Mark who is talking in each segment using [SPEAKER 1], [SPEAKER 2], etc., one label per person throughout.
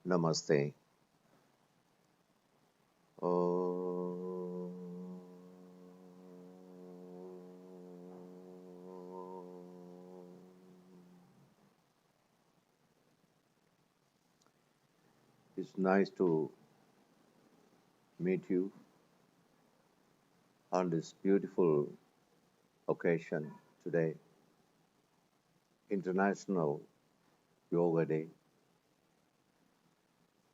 [SPEAKER 1] Namaste. Oh. It's nice to meet you on this beautiful occasion today, International Yoga Day.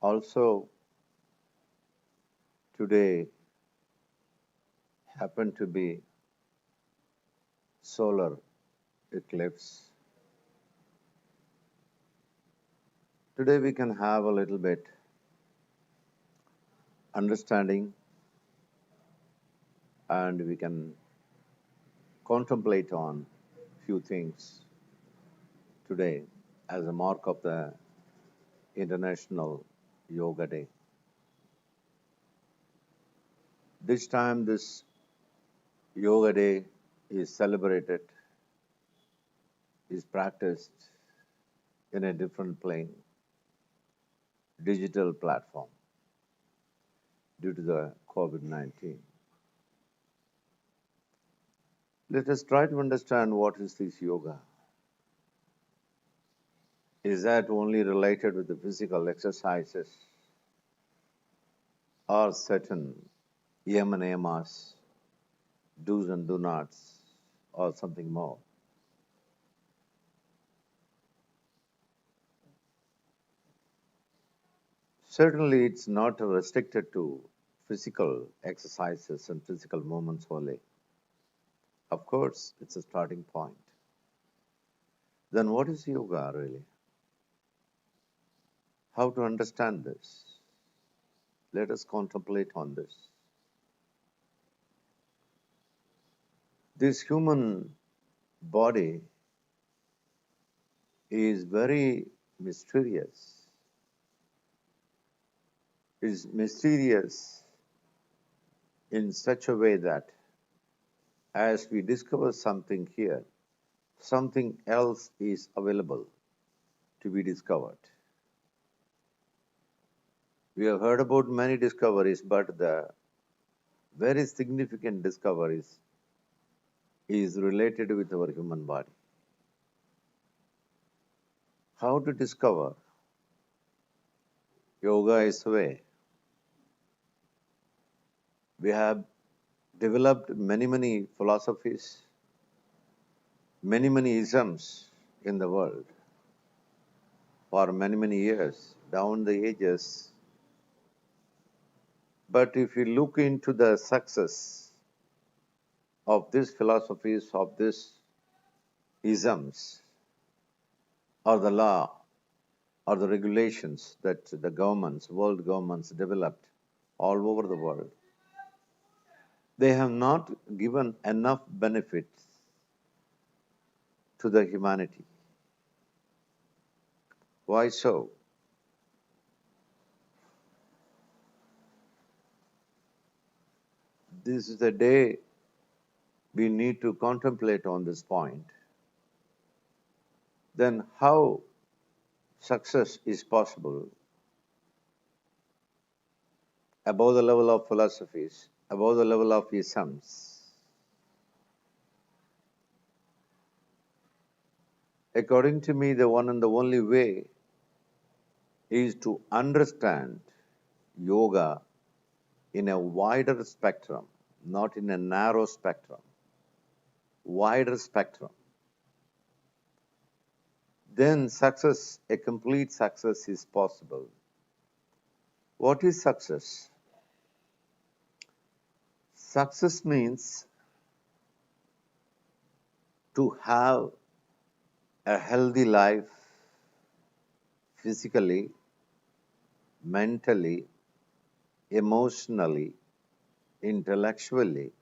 [SPEAKER 1] Also, today happened to be solar eclipse. Today we can have a little bit understanding and we can contemplate on few things today as a mark of the International Yoga Day. This time, this Yoga Day is celebrated, is practiced in a different plane, digital platform, due to the COVID-19. Let us try to understand what is this yoga. Is that only related with the physical exercises or certain yama niyamas, do's and do nots, or something more? Certainly, it's not restricted to physical exercises and physical movements only. Of course, it's a starting point. Then, what is yoga really? How to understand this? Let us contemplate on this. This human body is very mysterious. Is mysterious in such a way that as we discover something here, something else is available to be discovered. We have heard about many discoveries, but the very significant discoveries is related with our human body. How to discover? Yoga is the way. We have developed many philosophies, many isms in the world for many years, down the ages. But if you look into the success of these philosophies, of these isms, or the law, or the regulations that the governments, world governments developed all over the world, they have not given enough benefits to the humanity. Why so? This is a day we need to contemplate on this point. Then how success is possible above the level of philosophies, above the level of isms? According to me, the one and the only way is to understand yoga in a wider spectrum, not in a narrow spectrum, wider spectrum. Then success, a complete success is possible. What is success? Success means to have a healthy life physically, mentally, emotionally, intellectually,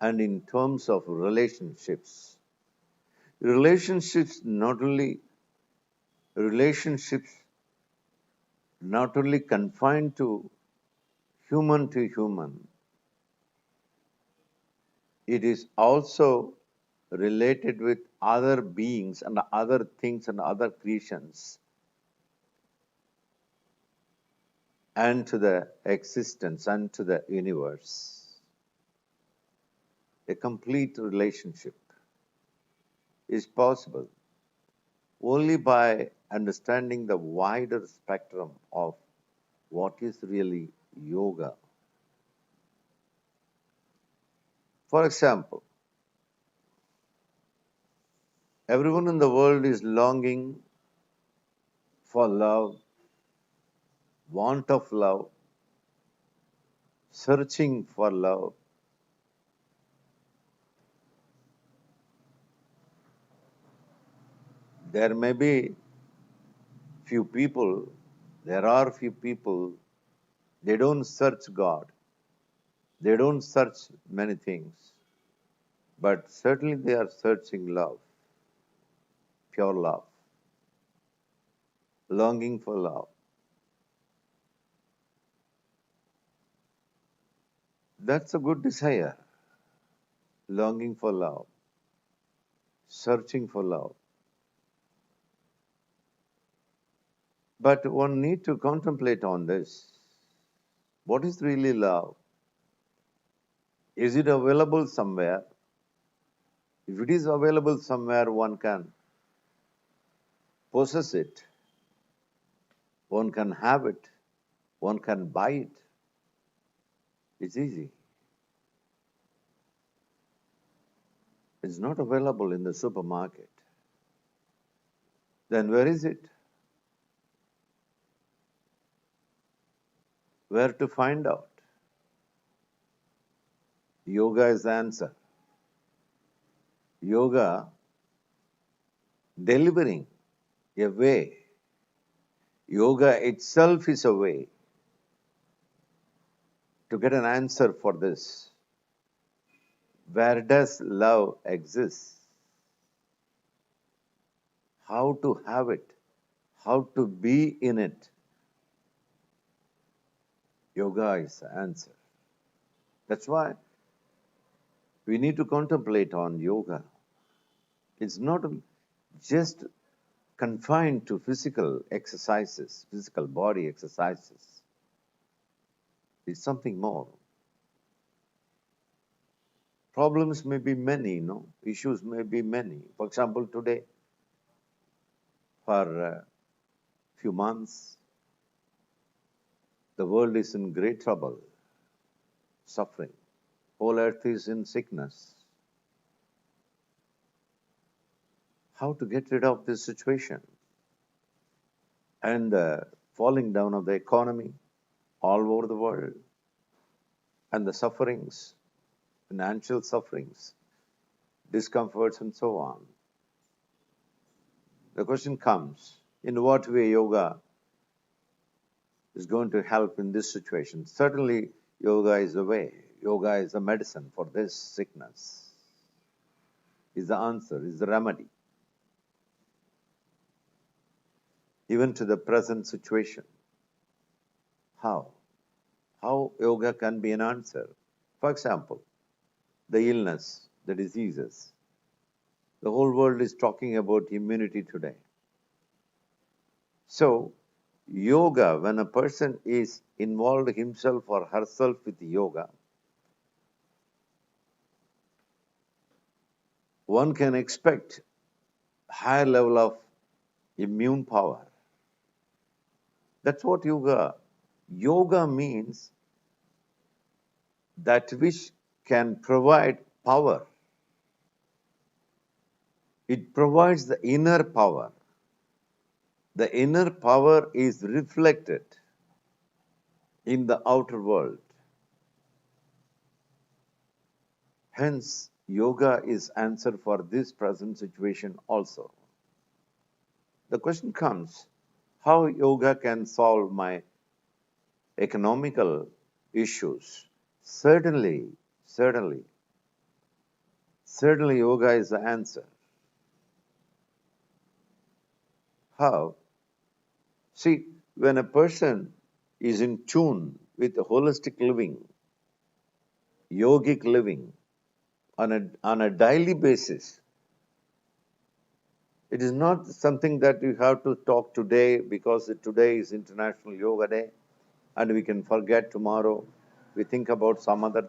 [SPEAKER 1] and in terms of relationships. Relationships not only confined to human, it is also related with other beings and other things and other creations. and to the existence and to the universe. A complete relationship is possible only by understanding the wider spectrum of what is really yoga. For example, everyone in the world is longing for love, want of love, searching for love. There may be few people, there are few people, they don't search God, they don't search many things, but certainly they are searching love, pure love, longing for love. That's a good desire, longing for love, searching for love. But one need to contemplate on this. What is really love? Is it available somewhere? If it is available somewhere, one can possess it, one can have it, one can buy it. It's easy. It's not available in the supermarket. Then where is it? Where to find out? Yoga is the answer. Yoga delivering a way. Yoga itself is a way to get an answer for this. Where does love exist? How to have it? How to be in it? Yoga is the answer. That's why we need to contemplate on yoga. It's not just confined to physical exercises, physical body exercises. It's something more. Problems may be many, no? Issues may be many. For example, today, for a few months, the world is in great trouble, suffering. Whole earth is in sickness. How to get rid of this situation? And the falling down of the economy all over the world, and the sufferings, financial sufferings, discomforts, and so on. The question comes, in what way yoga is going to help in this situation? Certainly, yoga is the way. Yoga is the medicine for this sickness, is the answer, is the remedy. Even to the present situation. How? How yoga can be an answer? For example, the illness, the diseases. The whole world is talking about immunity today. So, yoga, when a person is involved himself or herself with yoga, one can expect higher level of immune power. That's what yoga means, that which can provide power. It provides the inner power. The inner power is reflected in the outer world. Hence, yoga is answer for this present situation also. The question comes, how yoga can solve my economical issues? Certainly, yoga is the answer. How? See, when a person is in tune with holistic living, yogic living, on a daily basis, it is not something that you have to talk today because today is International Yoga Day. and we can forget tomorrow. We think about some other.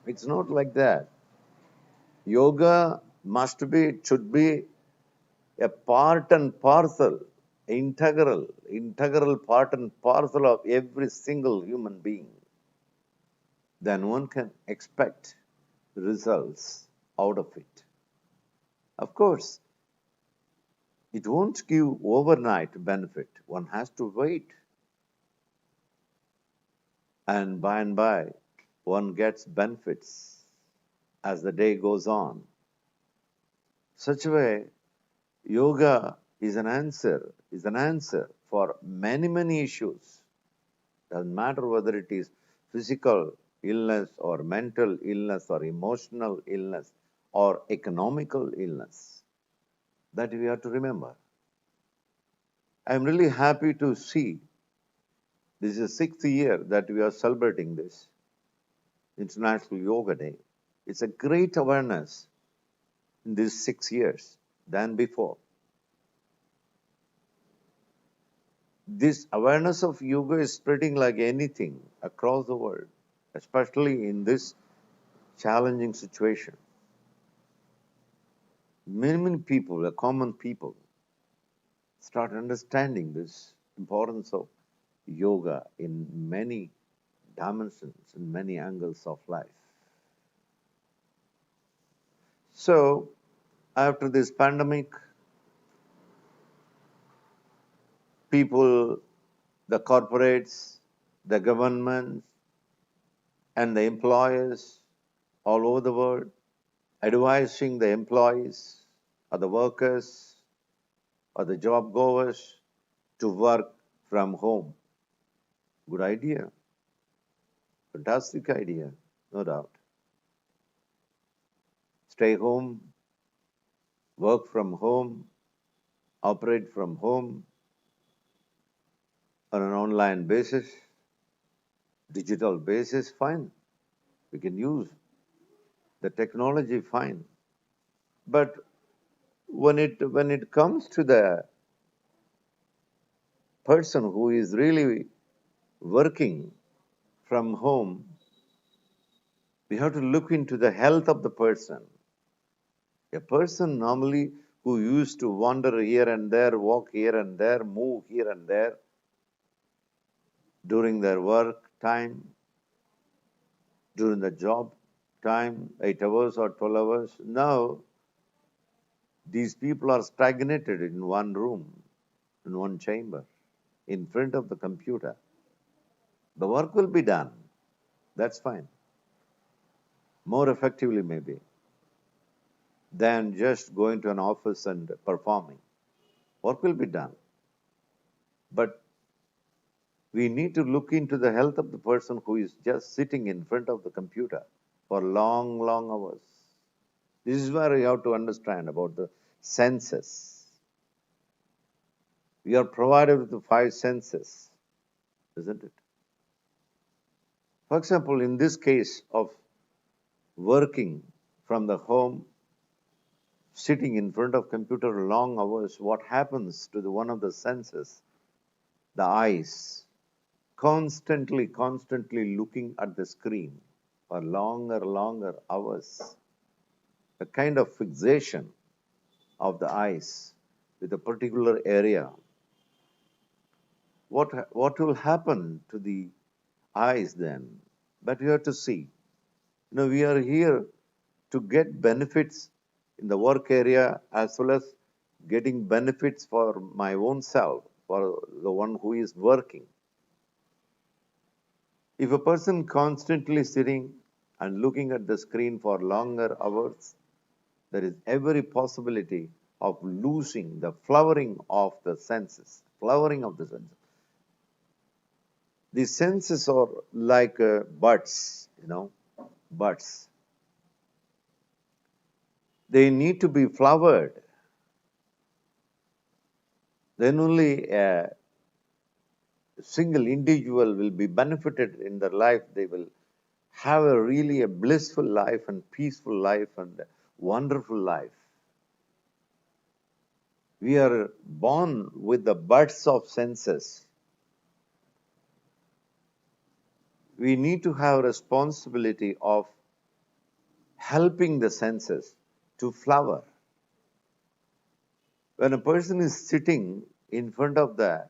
[SPEAKER 1] It's not like that. Yoga must be, it should be a part and parcel, integral part and parcel of every single human being. Then one can expect results out of it. Of course, it won't give overnight benefit. One has to wait. And by, one gets benefits as the day goes on. Such a way, yoga is an answer for many, many issues. Doesn't matter whether it is physical illness or mental illness or emotional illness or economical illness. That we have to remember. I'm really happy to see this is the sixth year that we are celebrating this International Yoga Day. It's a great awareness in these 6 years than before. This awareness of yoga is spreading like anything across the world, especially in this challenging situation. Many, many people, the common people, start understanding this importance of yoga in many dimensions, in many angles of life. So, after this pandemic, people, the corporates, the governments, and the employers all over the world advising the employees or the workers or the job goers to work from home. Good idea. Fantastic idea, no doubt. Stay home, work from home, operate from home on an online basis, digital basis, fine. We can use the technology, fine. But when it comes to the person who is really working from home, we have to look into the health of the person. A person normally who used to wander here and there, walk here and there, move here and there during their work time, during the job time, 8 hours or 12 hours. Now, these people are stagnated in one room, in one chamber, in front of the computer. The work will be done. That's fine. More effectively, maybe, than just going to an office and performing. Work will be done. But we need to look into the health of the person who is just sitting in front of the computer for long, long hours. This is where you have to understand about the senses. We are provided with the 5 senses, isn't it? For example, in this case of working from the home, sitting in front of computer long hours, what happens to one of the senses? The eyes. Constantly looking at the screen for longer hours. A kind of fixation of the eyes with a particular area. What will happen to the eyes then? But you have to see. We are here to get benefits in the work area as well as getting benefits for my own self, for the one who is working. If a person constantly sitting and looking at the screen for longer hours, there is every possibility of losing the flowering of the senses. Flowering of the senses. The senses are like buds, buds. They need to be flowered. Then only a single individual will be benefited in their life. They will have a blissful life and peaceful life and wonderful life. We are born with the buds of senses. we need to have responsibility of helping the senses to flower. When a person is sitting in front of the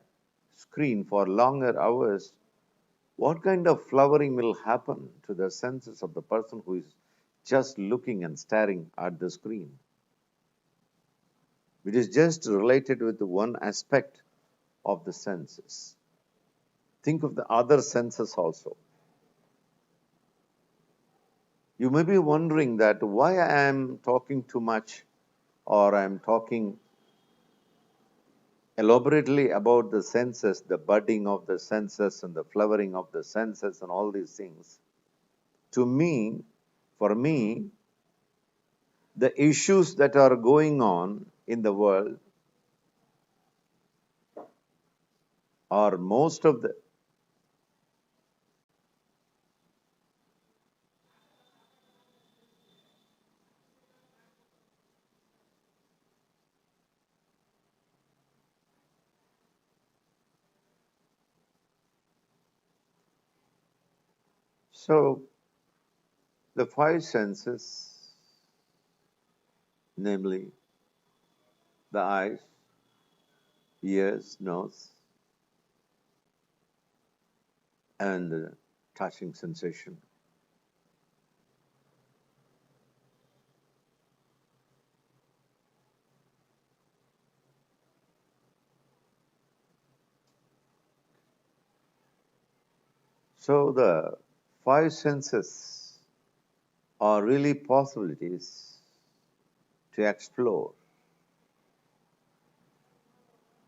[SPEAKER 1] screen for longer hours, what kind of flowering will happen to the senses of the person who is just looking and staring at the screen? It is just related with one aspect of the senses. Think of the other senses also. You may be wondering that why I am talking too much or I am talking elaborately about the senses, the budding of the senses and the flowering of the senses and all these things. To me, for me, the issues that are going on in the world are most of the so the five senses, namely the eyes, ears, nose, and the touching sensation. So the five senses are really possibilities to explore,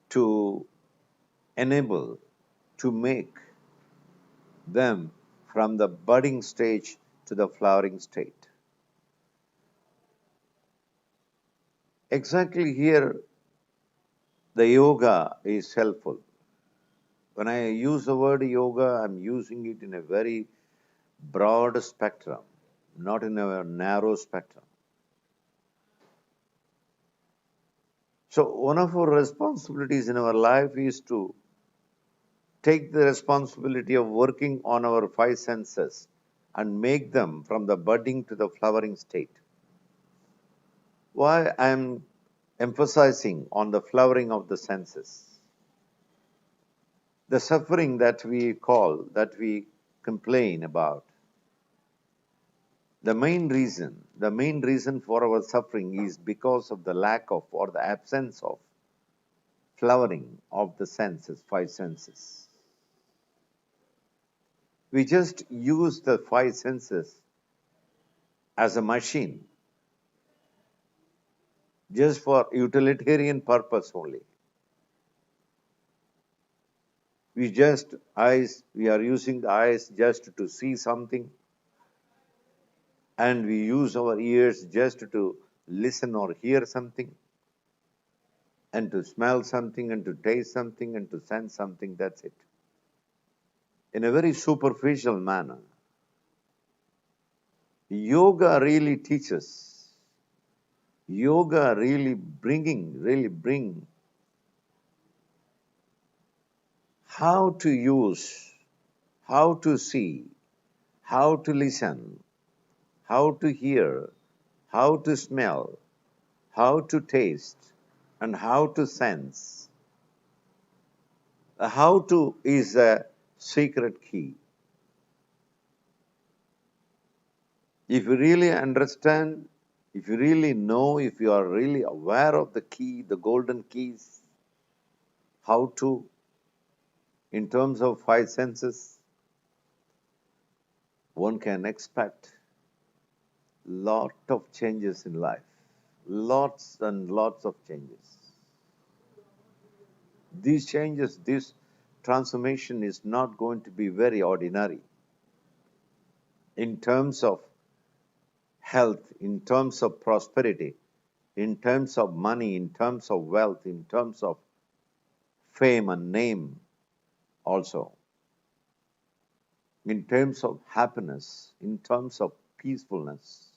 [SPEAKER 1] to enable, to make them from the budding stage to the flowering state. Exactly here, the yoga is helpful. When I use the word yoga, I'm using it in a very broad spectrum, not in a narrow spectrum. So, one of our responsibilities in our life is to take the responsibility of working on our five senses and make them from the budding to the flowering state. Why I am emphasizing on the flowering of the senses? The suffering that we call, that we complain about, the main reason for our suffering is because of the lack of or the absence of flowering of the senses, five senses. We just use the five senses as a machine, just for utilitarian purpose only. We are using the eyes just to see something, and we use our ears just to listen or hear something, and to smell something, and to taste something, and to sense something. That's it. In a very superficial manner. Yoga really teaches. Yoga really bring how to use, how to see, how to listen, how to hear, how to smell, how to taste, and how to sense. The how to is a secret key. If you really understand, if you really know, if you are really aware of the key, the golden keys, how to, in terms of five senses, one can expect lot of changes in life. Lots and lots of changes. These changes, this transformation is not going to be very ordinary in terms of health, in terms of prosperity, in terms of money, in terms of wealth, in terms of fame and name also, in terms of happiness, in terms of peacefulness.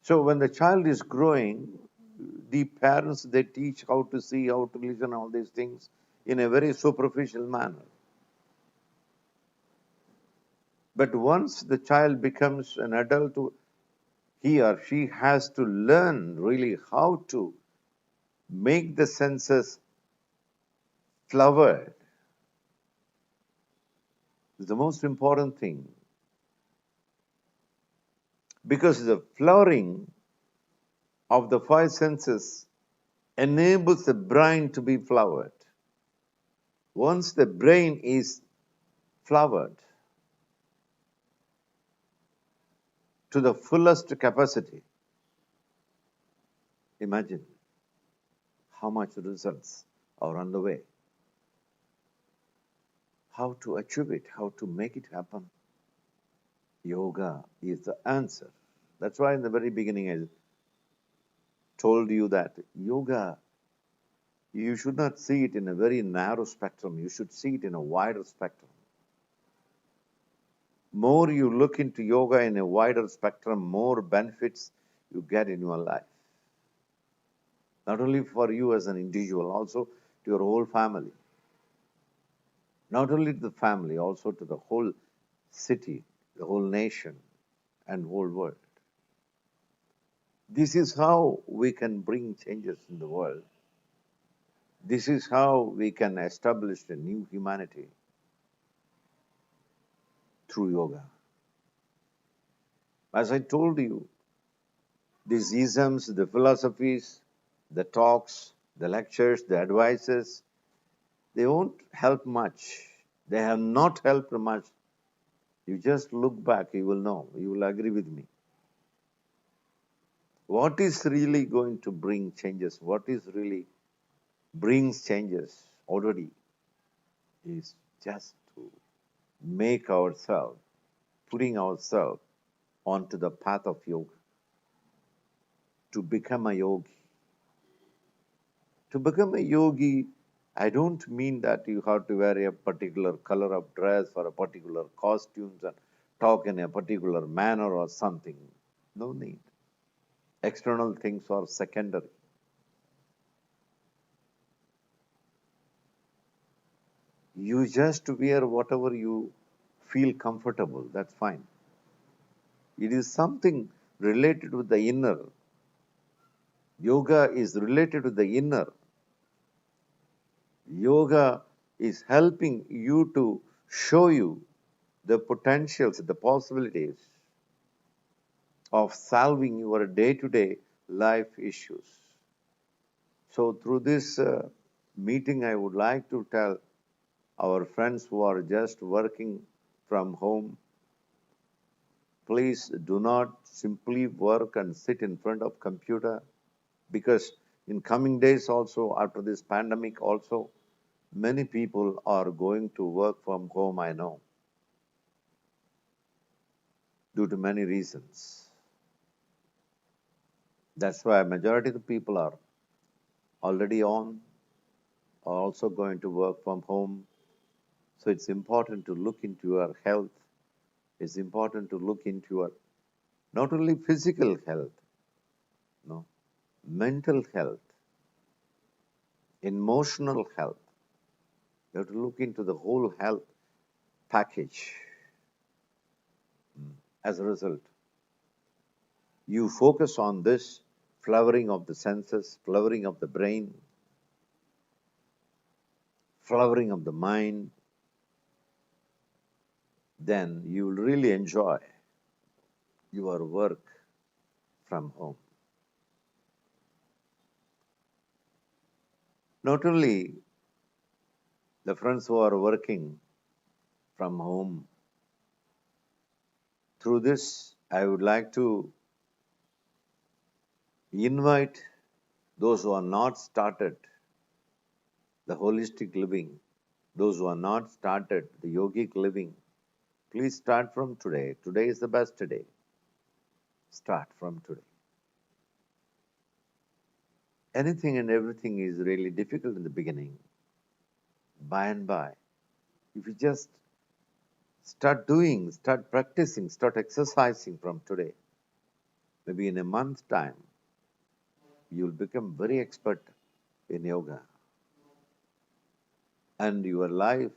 [SPEAKER 1] So when the child is growing, the parents, they teach how to see, how to listen, all these things in a very superficial manner. But once the child becomes an adult, he or she has to learn really how to make the senses flowered. It's the most important thing. Because the flowering of the five senses enables the brain to be flowered. Once the brain is flowered to the fullest capacity, imagine how much results are on the way. How to achieve it, how to make it happen. Yoga is the answer. That's why in the very beginning I told you that yoga, you should not see it in a very narrow spectrum. You should see it in a wider spectrum. More you look into yoga in a wider spectrum, more benefits you get in your life. Not only for you as an individual, also to your whole family. Not only to the family, also to the whole city, the whole nation, and whole world. This is how we can bring changes in the world. This is how we can establish a new humanity through yoga. As I told you, these isms, the philosophies, the talks, the lectures, the advices, they won't help much. They have not helped much. You just look back, you will know, you will agree with me. What is really going to bring changes? What is really brings changes already is just to make ourselves, putting ourselves onto the path of yoga, to become a yogi. To become a yogi, I don't mean that you have to wear a particular color of dress or a particular costumes and talk in a particular manner or something. No need. External things are secondary. You just wear whatever you feel comfortable, that's fine. It is something related with the inner. Yoga is related to the inner. Yoga is helping you to show you the potentials, the possibilities of solving your day-to-day life issues. So through this meeting, I would like to tell our friends who are just working from home, please do not simply work and sit in front of computer, because in coming days also, after this pandemic also, many people are going to work from home, I know, due to many reasons. That's why majority of the people are already on, are also going to work from home. So it's important to look into your health. It's important to look into your not only physical health, no, mental health, emotional health. You have to look into the whole health package. As a result, you focus on this flowering of the senses, flowering of the brain, flowering of the mind, then you will really enjoy your work from home. Not only the friends who are working from home, through this, I would like to invite those who are not started the holistic living, those who are not started the yogic living, please start from today. Today is the best day. Start from today. Anything and everything is really difficult in the beginning. By and by, if you just start doing, start practicing, start exercising from today, maybe in a month's time, you'll become very expert in yoga. And your life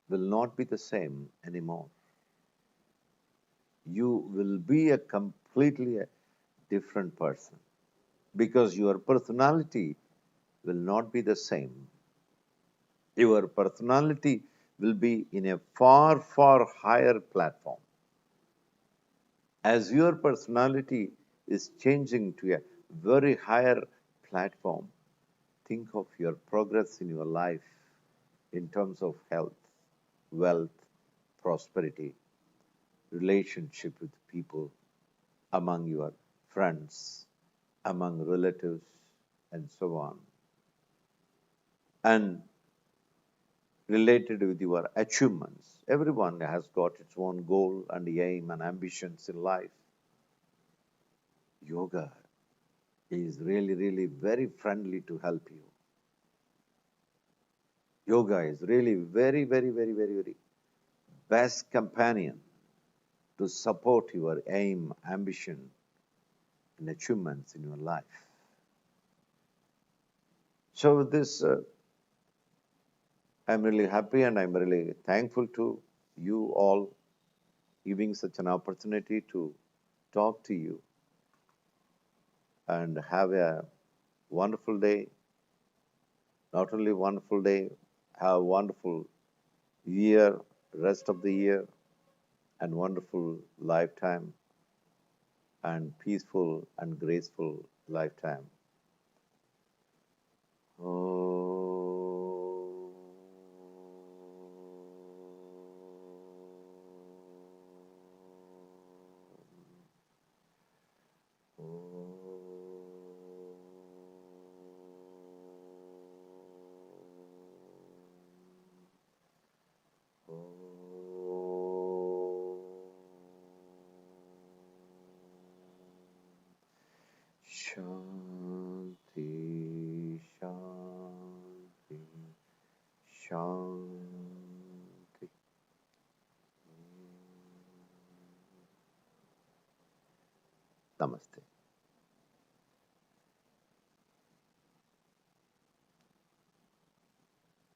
[SPEAKER 1] will not be the same anymore. You will be a completely different person because your personality will not be the same. Your personality will be in a far, far higher platform. As your personality is changing to a very higher platform, think of your progress in your life in terms of health, wealth, prosperity, relationship with people, among your friends, among relatives, and so on. And related with your achievements. Everyone has got its own goal and aim and ambitions in life. Yoga is really, really very friendly to help you. Yoga is really very, very, very, very, very best companion to support your aim, ambition, and achievements in your life. So with this, I'm really happy and I'm really thankful to you all giving such an opportunity to talk to you and have a wonderful day. Not only wonderful day, have a wonderful year, rest of the year, and wonderful lifetime and peaceful and graceful lifetime. Oh. Shanti, Shanti, Shanti. Namaste.